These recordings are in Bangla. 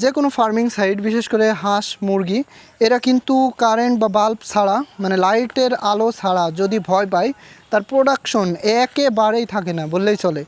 যে কোনো ফার্মিং সাইট, বিশেষ করে হাঁস মুরগি, এরা কিন্তু কারেন্ট বা বাল্ব ছাড়া, মানে লাইটের আলো ছাড়া যদি ভয় পায়, তার প্রোডাকশন একেবারেই থাকে না বললেই চলে।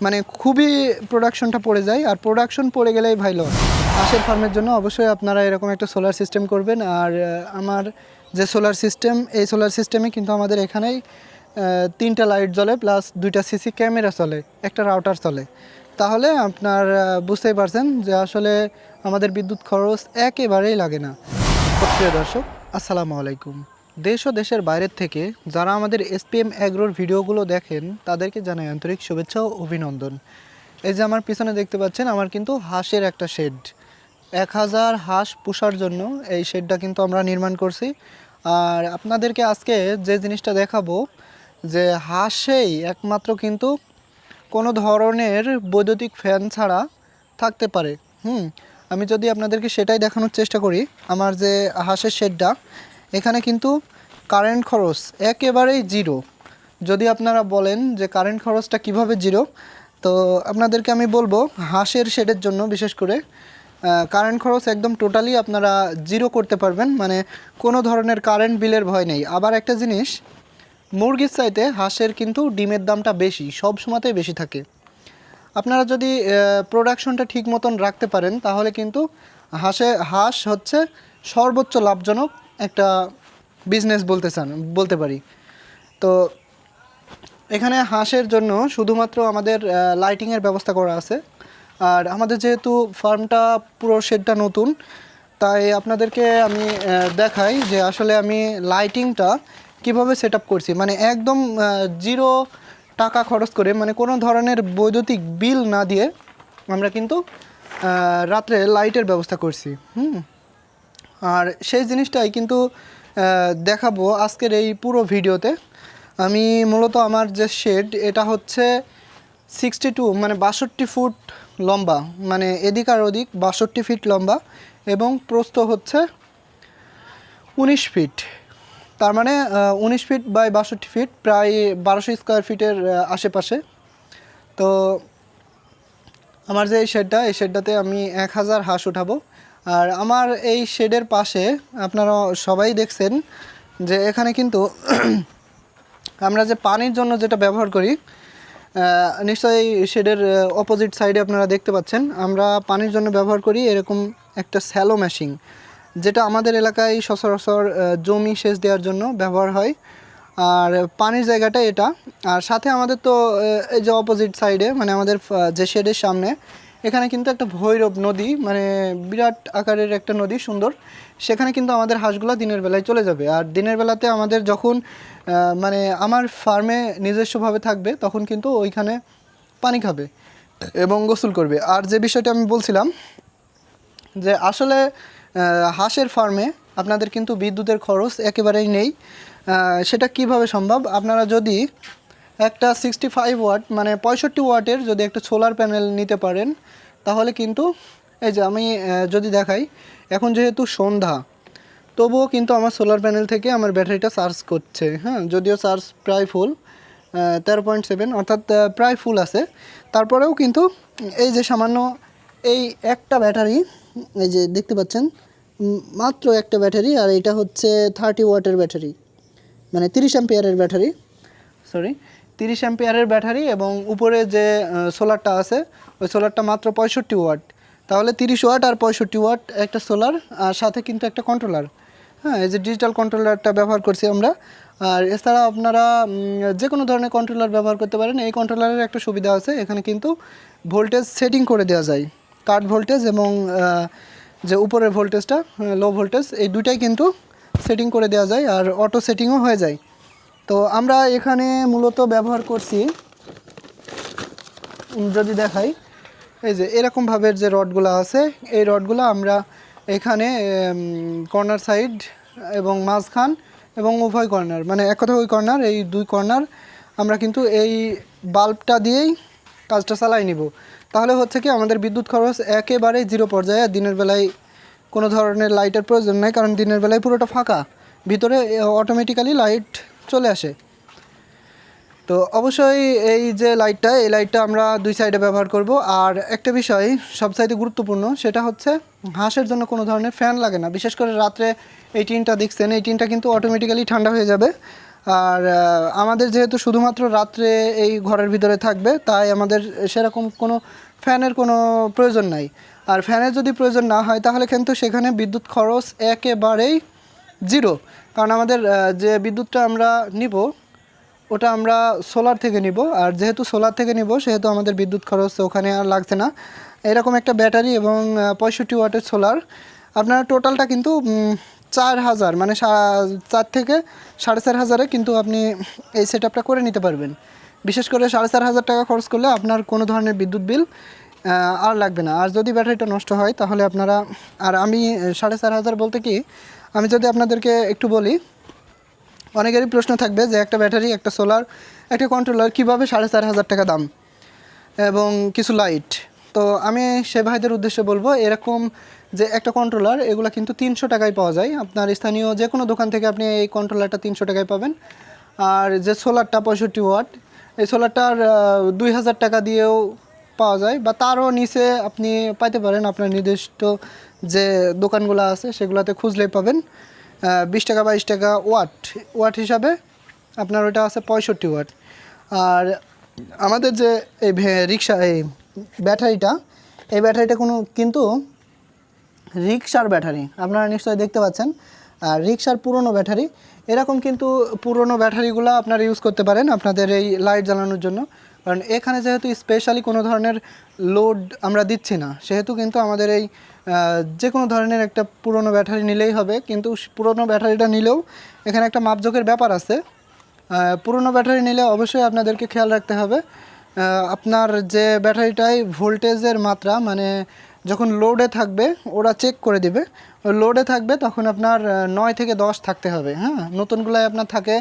মানে খুবই প্রোডাকশনটা পড়ে যায়, আর প্রোডাকশন পড়ে গেলেই ভাই লস। হাঁসের ফার্মের জন্য অবশ্যই আপনারা এরকম একটা সোলার সিস্টেম করবেন। আর আমার যে সোলার সিস্টেম, এই সোলার সিস্টেমে কিন্তু আমাদের এখানেই 3টা লাইট জ্বলে, প্লাস 2টা সিসি ক্যামেরা চলে, একটা রাউটার চলে। তাহলে আপনার বুঝতেই পারছেন যে আসলে আমাদের বিদ্যুৎ খরচ একেবারেই লাগে না। প্রিয় দর্শক, আসসালামু আলাইকুম। দেশ ও দেশের বাইরের থেকে যারা আমাদের এসপিএম অ্যাগ্রোর ভিডিওগুলো দেখেন, তাদেরকে জানাই আন্তরিক শুভেচ্ছা ও অভিনন্দন। এই যে আমার পিছনে দেখতে পাচ্ছেন, আমার কিন্তু হাঁসের একটা শেড, 1000 হাঁস পোষার জন্য এই শেডটা কিন্তু আমরা নির্মাণ করছি। আর আপনাদেরকে আজকে যে জিনিসটা দেখাবো, যে হাঁসেই একমাত্র কিন্তু কোনো ধরনের বৈদ্যুতিক ফ্যান ছাড়া থাকতে পারে। আমি যদি আপনাদেরকে সেটাই দেখানোর চেষ্টা করি, আমার যে হাঁসের শেডটা, এখানে কিন্তু কারেন্ট খরচ একেবারেই জিরো। যদি আপনারা বলেন যে কারেন্ট খরচটা কিভাবে জিরো, তো আপনাদেরকে আমি বলবো হাঁসের শেডের জন্য বিশেষ করে কারেন্ট খরচ একদম টোটালি আপনারা জিরো করতে পারবেন, মানে কোনো ধরনের কারেন্ট বিলের ভয় নেই। আবার একটা জিনিস, মুরগির চাইতে হাঁসের কিন্তু ডিমের দামটা বেশি, সব সময়তেই বেশি থাকে। আপনারা যদি প্রোডাকশনটা ঠিক মতন রাখতে পারেন, তাহলে কিন্তু হাঁস হচ্ছে সর্বোচ্চ লাভজনক একটা বিজনেস বলতে পারি। তো এখানে হাঁসের জন্য শুধুমাত্র আমাদের লাইটিংয়ের ব্যবস্থা করা আছে। আর আমাদের যেহেতু ফার্মটা পুরো শেডটা নতুন, তাই আপনাদেরকে আমি দেখাই যে আসলে আমি লাইটিংটা কিভাবে সেট আপ করছি। মানে একদম জিরো টাকা খরচ করে, মানে কোনো ধরনের বৈদ্যুতিক বিল না দিয়ে আমরা কিন্তু রাত্রে লাইটের ব্যবস্থা করছি। আর সেই জিনিসটাই কিন্তু দেখাবো আজকের এই পুরো ভিডিওতে। আমি মূলত আমার যে শেড, এটা হচ্ছে 62 মানে 62 ফুট লম্বা, মানে এদিক আর ওদিক 62 ফিট লম্বা, এবং প্রস্থ হচ্ছে 19 ফিট। তার মানে 19 ফিট বাই 62 ফিট, প্রায় 1200 স্কোয়ার ফিটের আশেপাশে। তো আমার যে এই শেডটা, এই শেডটাতে আমি 1000 হাঁস উঠাবো। আর আমার এই শেডের পাশে আপনারা সবাই দেখছেন যে এখানে কিন্তু আমরা যে পানির জন্য যেটা ব্যবহার করি, নিশ্চয়ই শেডের অপোজিট সাইডে আপনারা দেখতে পাচ্ছেন, আমরা পানির জন্য ব্যবহার করি এরকম একটা স্যালো মেশিন, যেটা আমাদের এলাকায় সচরাচর জমি সেচ দেওয়ার জন্য ব্যবহার হয়। আর পানির জায়গাটা এটা। আর সাথে আমাদের তো এই যে অপোজিট সাইডে, মানে আমাদের যে শেডের সামনে, এখানে কিন্তু একটা ভৈরব নদী, মানে বিরাট আকারের একটা নদী, সুন্দর। সেখানে কিন্তু আমাদের হাঁসগুলো দিনের বেলায় চলে যাবে। আর দিনের বেলাতে আমাদের যখন মানে আমার ফার্মে নিজস্বভাবে থাকবে, তখন কিন্তু ওইখানে পানি খাবে এবং গোসল করবে। আর যে বিষয়টা আমি বলছিলাম, যে আসলে হাঁসের ফার্মে আপনাদের কিন্তু বিদ্যুতের খরচ একেবারেই নেই। সেটা কিভাবে সম্ভব, আপনারা যদি একটা 65 ওয়াট মানে 65 ওয়াটের যদি একটা সোলার প্যানেল নিতে পারেন, তাহলে কিন্তু এই যে আমি যদি দেখাই, এখন যেহেতু সন্ধ্যা, তবুও কিন্তু আমার সোলার প্যানেল থেকে আমার ব্যাটারিটা চার্জ করছে। যদিও চার্জ প্রায় ফুল, 13.7, অর্থাৎ প্রায় ফুল আছে। তারপরেও কিন্তু এই যে সামান্য এই একটা ব্যাটারি, এই যে দেখতে পাচ্ছেন, মাত্র একটা ব্যাটারি, আর এটা হচ্ছে 30 ওয়াটের ব্যাটারি, মানে 30 অ্যাম্পিয়ারের ব্যাটারি, 30 অ্যাম্পিয়ারের ব্যাটারি, এবং উপরে যে সোলারটা আছে, ওই সোলারটা মাত্র 65 ওয়াট। তাহলে 30 ওয়াট আর 65 ওয়াট একটা সোলার, আর সাথে কিন্তু একটা কন্ট্রোলার। এই যে ডিজিটাল কন্ট্রোলারটা ব্যবহার করছি আমরা। আর এছাড়া আপনারা যে কোনো ধরনের কন্ট্রোলার ব্যবহার করতে পারেন। এই কন্ট্রোলারের একটা সুবিধা আছে, এখানে কিন্তু ভোল্টেজ সেটিং করে দেওয়া যায়, কাট ভোল্টেজ এবং যে উপরের ভোল্টেজটা লো ভোল্টেজ, এই দুটাই কিন্তু সেটিং করে দেওয়া যায়, আর অটো সেটিংও হয়ে যায়। তো আমরা এখানে মূলত ব্যবহার করছি, যদি দেখাই, এই যে এরকমভাবে যে রডগুলো আছে, এই রডগুলো আমরা এখানে কর্নার সাইড এবং মাঝখান এবং উভয় কর্নার, মানে এক কথা ওই কর্নার, এই দুই কর্নার আমরা কিন্তু এই বাল্বটা দিয়েই কাজটা চালাই নিব। তাহলে হচ্ছে কি, আমাদের বিদ্যুৎ খরচ একেবারেই জিরো পর্যায়ে। দিনের বেলায় কোনো ধরনের লাইটের প্রয়োজন নেই, কারণ দিনের বেলায় পুরোটা ফাঁকা, ভিতরে অটোমেটিক্যালি লাইট চলে আসে। তো অবশ্যই এই যে লাইটটা, এই লাইটটা আমরা দুই সাইডে ব্যবহার করব। আর একটা বিষয় সবচাইতে গুরুত্বপূর্ণ, সেটা হচ্ছে হাঁসের জন্য কোনো ধরনের ফ্যান লাগে না। বিশেষ করে রাত্রে এই টিনটা দেখছেন, এই টিনটা কিন্তু অটোমেটিক্যালি ঠান্ডা হয়ে যাবে। আর আমাদের যেহেতু শুধুমাত্র রাত্রে এই ঘরের ভিতরে থাকবে, তাই আমাদের সেরকম কোনো ফ্যানের কোনো প্রয়োজন নাই। আর ফ্যানের যদি প্রয়োজন না হয় তাহলে কিন্তু সেখানে বিদ্যুৎ খরচ একেবারেই জিরো। কারণ আমাদের যে বিদ্যুৎটা আমরা নিব ওটা আমরা সোলার থেকে নিব। আর যেহেতু সোলার থেকে নিব সেহেতু আমাদের বিদ্যুৎ খরচ ওখানে আর লাগছে না। এরকম একটা ব্যাটারি এবং 65 ওয়াটের সোলার, আপনার টোটালটা কিন্তু 4000, মানে 4 থেকে 4500 কিন্তু আপনি এই সেট আপটা করে নিতে পারবেন। বিশেষ করে 4500 টাকা খরচ করলে আপনার কোনো ধরনের বিদ্যুৎ বিল আর লাগবে না। আর যদি ব্যাটারিটা নষ্ট হয় তাহলে আপনারা, আর আমি 4500 বলতে কি, আমি যদি আপনাদেরকে একটু বলি, অনেকেরই প্রশ্ন থাকবে যে একটা ব্যাটারি, একটা সোলার, একটা কন্ট্রোলার কীভাবে 4500 টাকা দাম এবং কিছু লাইট। তো আমি সে ভাইদের উদ্দেশ্যে বলবো, এরকম যে একটা কন্ট্রোলার, এগুলো কিন্তু 300 টাকায় পাওয়া যায়। আপনার স্থানীয় যে কোনো দোকান থেকে আপনি এই কন্ট্রোলারটা 300 টাকায় পাবেন। আর যে সোলারটা 65 ওয়াট, এই সোলারটার 2000 টাকা দিয়েও পাওয়া যায়, বা তারও নিচে আপনি পাইতে পারেন। আপনার নির্দিষ্ট যে দোকানগুলো আছে সেগুলোতে খুঁজলেই পাবেন। 20 টাকা 22 টাকা ওয়াট হিসাবে আপনার ওটা আছে 65 ওয়াট। আর আমাদের যে এই রিক্সা, এই ব্যাটারিটা, এই ব্যাটারিটা কিন্তু রিক্সার ব্যাটারি, আপনারা নিশ্চয়ই দেখতে পাচ্ছেন। আর রিক্সার পুরনো ব্যাটারি, এরকম কিন্তু পুরনো ব্যাটারিগুলো আপনারা ইউজ করতে পারেন আপনাদের এই লাইট জ্বালানোর জন্য। কারণ এখানে যেহেতু স্পেশালি কোনো ধরনের লোড আমরা দিচ্ছি না, সেহেতু কিন্তু আমাদের এই যে কোনো ধরনের একটা পুরনো ব্যাটারি নিলেই হবে। কিন্তু পুরনো ব্যাটারিটা নিলেও এখানে একটা মাপজোকের ব্যাপার আছে। পুরনো ব্যাটারি নিলে অবশ্যই আপনাদেরকে খেয়াল রাখতে হবে, আপনার যে ব্যাটারিটায় ভোল্টেজের মাত্রা, মানে যখন লোডে থাকবে ওরা চেক করে দিবে, লোডে থাকবে তখন আপনার 9 থেকে 10 থাকতে হবে। হ্যাঁ, নতুনগুলোয় আপনার থাকে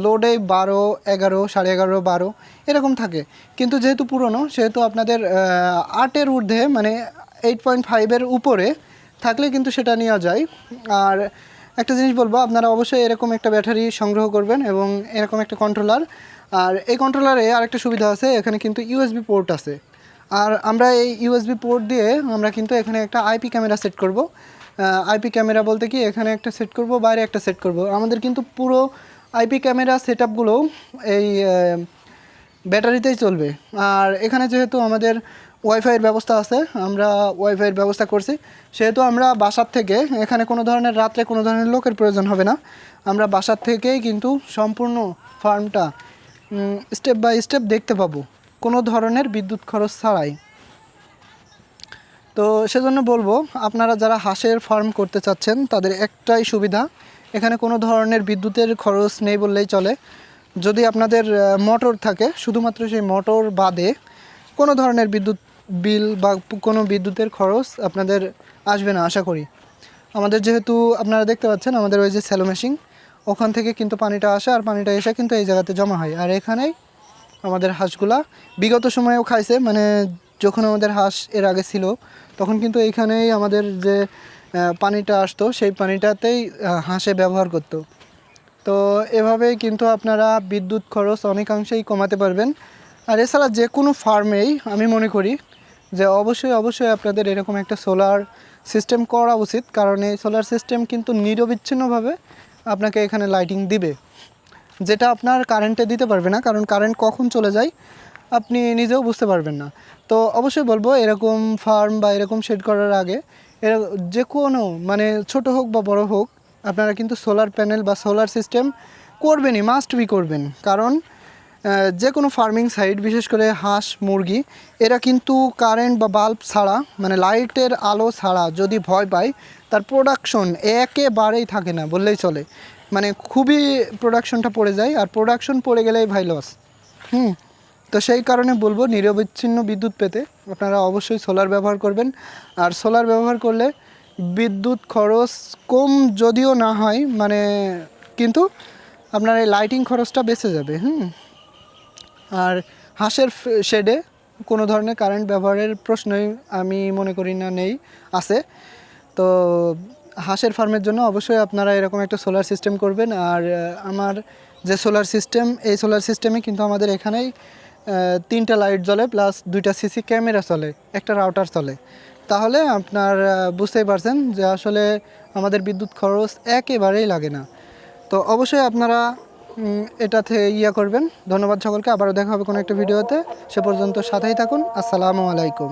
লোডে 12, 11, 11.5, 12 এরকম থাকে। কিন্তু যেহেতু পুরনো, সেহেতু আপনাদের 8-এর ঊর্ধ্বে, মানে 8.5-এর উপরে থাকলে কিন্তু সেটা নেওয়া যায়। আর একটা জিনিস বলবো, আপনারা অবশ্যই এরকম একটা ব্যাটারি সংগ্রহ করবেন এবং এরকম একটা কন্ট্রোলার। আর এই কন্ট্রোলারে আরেকটা সুবিধা আছে, এখানে কিন্তু ইউএসবি পোর্ট আছে। আর আমরা এই ইউএসবি পোর্ট দিয়ে আমরা কিন্তু এখানে একটা আইপি ক্যামেরা সেট করব। আইপি ক্যামেরা বলতে কি, এখানে একটা সেট করব, বাইরে একটা সেট করব। আমাদের কিন্তু পুরো আইপি ক্যামেরা সেট আপগুলো এই ব্যাটারিতেই চলবে। আর এখানে যেহেতু আমাদের ওয়াইফাইয়ের ব্যবস্থা আছে, আমরা ওয়াইফাইয়ের ব্যবস্থা করছি, সেহেতু আমরা বাসার থেকে, এখানে কোনো ধরনের রাত্রে কোনো ধরনের লোকের প্রয়োজন হবে না। আমরা বাসার থেকেই কিন্তু সম্পূর্ণ ফার্মটা স্টেপ বাই স্টেপ দেখতে পাবো, কোনো ধরনের বিদ্যুৎ খরচ ছাড়াই। তো সেজন্য বলবো, আপনারা যারা হাঁসের ফার্ম করতে চাচ্ছেন তাদের একটাই সুবিধা, এখানে কোনো ধরনের বিদ্যুতের খরচ নেই বললেই চলে। যদি আপনাদের মোটর থাকে, শুধুমাত্র সেই মোটর বাদে কোনো ধরনের বিদ্যুৎ বিল বা কোনো বিদ্যুতের খরচ আপনাদের আসবে না আশা করি। আমাদের যেহেতু আপনারা দেখতে পাচ্ছেন, আমাদের ওই যে স্যালো মেশিন, ওখান থেকে কিন্তু পানিটা আসে, আর পানিটা এসে কিন্তু এই জায়গাতে জমা হয়। আর এখানেই আমাদের হাঁসগুলা বিগত সময়েও খাইছে, মানে যখন আমাদের হাঁস এর আগে ছিল তখন কিন্তু এইখানেই আমাদের যে পানিটা আসতো সেই পানিটাতেই হাঁসে ব্যবহার করতো। তো এভাবেই কিন্তু আপনারা বিদ্যুৎ খরচ অনেকাংশেই কমাতে পারবেন। আর এছাড়া যে কোনো ফার্মেই আমি মনে করি যে অবশ্যই আপনাদের এরকম একটা সোলার সিস্টেম করা উচিত। কারণ এই সোলার সিস্টেম কিন্তু নিরবিচ্ছিন্নভাবে আপনাকে এখানে লাইটিং দিবে, যেটা আপনার কারেন্টে দিতে পারবে না। কারণ কারেন্ট কখন চলে যায় আপনি নিজেও বুঝতে পারবেন না। তো অবশ্যই বলবো, এরকম ফার্ম বা এরকম শেড করার আগে যে কোনো, মানে ছোট হোক বা বড় হোক, আপনারা কিন্তু সোলার প্যানেল বা সোলার সিস্টেম করবেনই, মাস্ট বি করবেন। কারণ যে কোনো ফার্মিং সাইট, বিশেষ করে হাঁস মুরগি, এরা কিন্তু কারেন্ট বা বাল্ব ছাড়া, মানে লাইটের আলো ছাড়া যদি ভয় পায়, তার প্রোডাকশন একেবারেই থাকে না বললেই চলে। মানে খুবই প্রোডাকশনটা পড়ে যায়, আর প্রোডাকশন পড়ে গেলেই ভাই লস। তো সেই কারণে বলবো, নিরবিচ্ছিন্ন বিদ্যুৎ পেতে আপনারা অবশ্যই সোলার ব্যবহার করবেন। আর সোলার ব্যবহার করলে বিদ্যুৎ খরচ কম যদিও না হয়, মানে কিন্তু আপনার এই লাইটিং খরচটা বেঁচে যাবে। আর হাঁসের শেডে কোনো ধরনের কারেন্ট ব্যবহারের প্রশ্নই আমি মনে করি না নেই, আছে। তো হাঁসের ফার্মের জন্য অবশ্যই আপনারা এরকম একটা সোলার সিস্টেম করবেন। আর আমার যে সোলার সিস্টেম, এই সোলার সিস্টেমে কিন্তু আমাদের এখানেই 3টা লাইট জ্বলে প্লাস 2টা সিসি ক্যামেরা চলে, একটা রাউটার চলে। তাহলে আপনার বুঝতেই পারছেন যে আসলে আমাদের বিদ্যুৎ খরচ একেবারেই লাগে না। তো অবশ্যই আপনারা এটাতে করবেন। ধন্যবাদ সকলকে, আবারও দেখা হবে কোনো একটা ভিডিওতে। সে পর্যন্ত সাথেই থাকুন। আসসালামু আলাইকুম।